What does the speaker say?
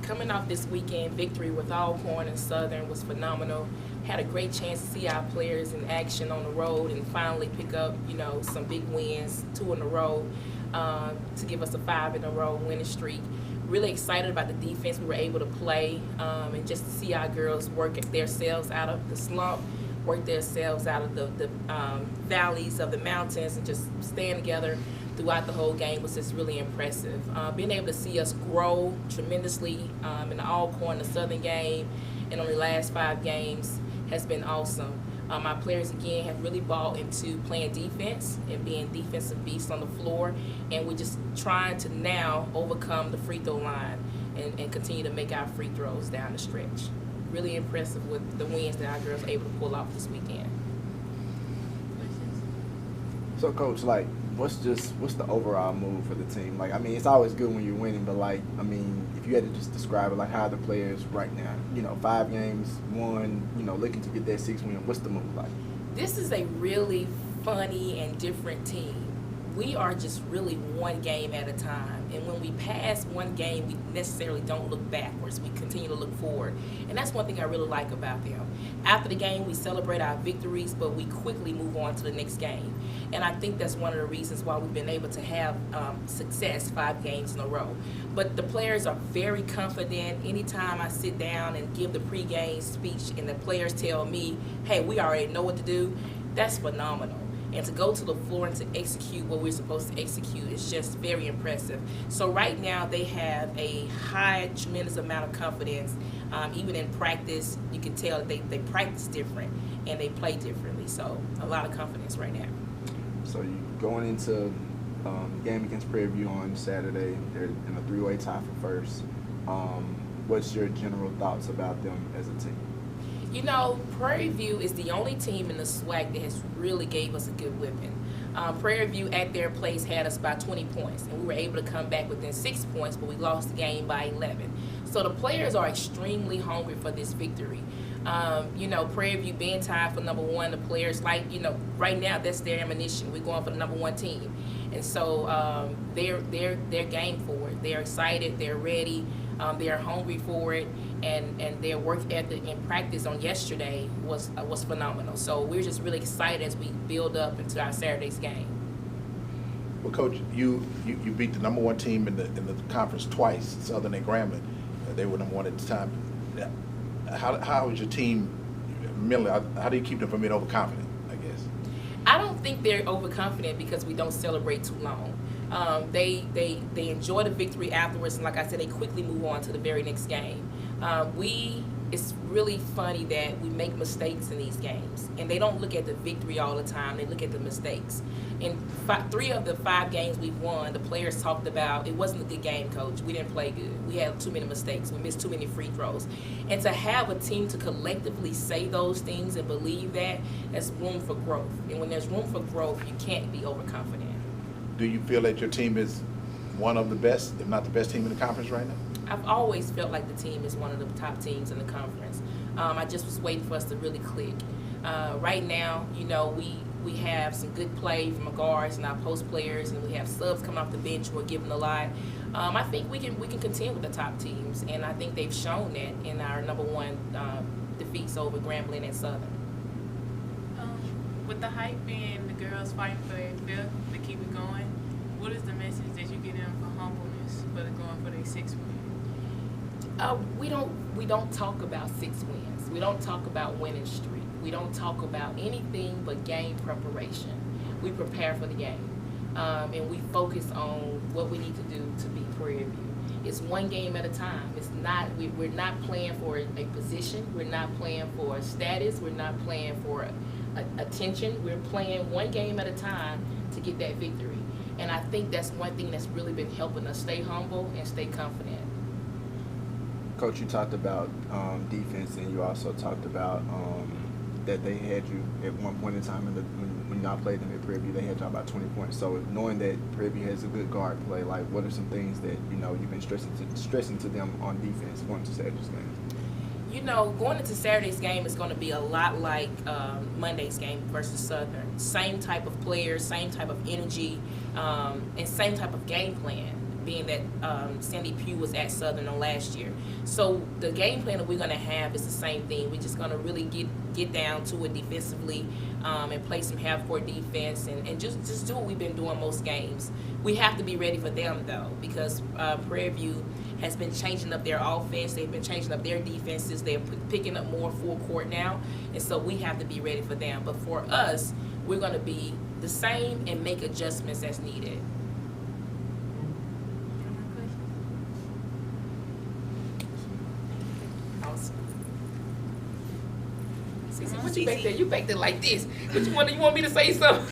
coming off this weekend victory with Alcorn and Southern was phenomenal. Had a great chance to see our players in action on the road and finally pick up, some big wins, 2 in a row, to give us a 5 in a row winning streak. Really excited about the defense we were able to play, and just to see our girls work themselves out of the slump, work themselves out of the valleys of the mountains, and just staying together throughout the whole game was just really impressive. Being able to see us grow tremendously in the Alcorn, the Southern game, and on the last 5 games has been awesome. Our players, again, have really bought into playing defense and being defensive beasts on the floor, and we're just trying to now overcome the free throw line and continue to make our free throws down the stretch. Really impressive with the wins that our girls were able to pull off this weekend. So, Coach, what's the overall mood for the team? It's always good when you're winning, but if you had to just describe it, how are the players right now? 5 games, won, looking to get that 6th win. What's the mood like? This is a really funny and different team. We are just really one game at a time. And when we pass one game, we necessarily don't look backwards. We continue to look forward. And that's one thing I really like about them. After the game, we celebrate our victories, but we quickly move on to the next game. And I think that's one of the reasons why we've been able to have success 5 games in a row. But the players are very confident. Anytime I sit down and give the pregame speech and the players tell me, hey, we already know what to do, that's phenomenal. And to go to the floor and to execute what we're supposed to execute is just very impressive. So right now they have a high, tremendous amount of confidence. Even in practice, you can tell that they practice different and they play differently. So a lot of confidence right now. So you going into game against Prairie View on Saturday, they're in a 3-way tie for first. What's your general thoughts about them as a team? Prairie View is the only team in the SWAC that has really gave us a good whipping. Prairie View at their place had us by 20 points, and we were able to come back within 6 points, but we lost the game by 11. So the players are extremely hungry for this victory. Prairie View being tied for number 1, the players right now that's their ammunition. We're going for the number 1 team, and so they're game for it. They're excited. They're ready. They're hungry for it, and their work ethic and practice on yesterday was phenomenal. So we're just really excited as we build up into our Saturday's game. Well, Coach, you beat the number 1 team in the conference twice, Southern and Grambling. They were number 1 at the time. How is your team mentally? How do you keep them from being overconfident, I guess? I don't think they're overconfident because we don't celebrate too long. They enjoy the victory afterwards, and like I said, they quickly move on to the very next game. It's really funny that we make mistakes in these games, and they don't look at the victory all the time. They look at the mistakes. In 3 of the 5 games we've won, the players talked about it wasn't a good game, Coach. We didn't play good. We had too many mistakes. We missed too many free throws. And to have a team to collectively say those things and believe that, there's room for growth. And when there's room for growth, you can't be overconfident. Do you feel that your team is one of the best, if not the best team in the conference right now? I've always felt like the team is one of the top teams in the conference. I just was waiting for us to really click. Right now, we have some good play from our guards and our post players, and we have subs coming off the bench who are giving a lot. I think we can contend with the top teams, and I think they've shown that in our number 1 defeats over Grambling and Southern. With the hype being the girls fighting for their 5th to keep it going, what is the message that you get them for humbleness for going for their 6th win? We don't talk about 6 wins. We don't talk about winning streak. We don't talk about anything but game preparation. We prepare for the game, and we focus on what we need to do to beat Prairie View. It's one game at a time. It's not. We're not playing for a position. We're not playing for status. We're not playing for attention. We're playing one game at a time to get that victory. And I think that's one thing that's really been helping us stay humble and stay confident. Coach, you talked about defense, and you also talked about that they had you at one point in time when y'all played them at Prairie View, they had y'all about 20 points. So knowing that Prairie View has a good guard play, what are some things that you've been stressing to them on defense going to Saturday's game? Going into Saturday's game is going to be a lot like Monday's game versus Southern. Same type of players, same type of energy, and same type of game plan. being that Sandy Pugh was at Southern on last year. So the game plan that we're going to have is the same thing. We're just going to really get down to it defensively and play some half-court defense and just do what we've been doing most games. We have to be ready for them, though, because Prairie View has been changing up their offense. They've been changing up their defenses. They're picking up more full court now, and so we have to be ready for them. But for us, we're going to be the same and make adjustments as needed. Awesome. What you back there? You back there like this. What you want me to say something?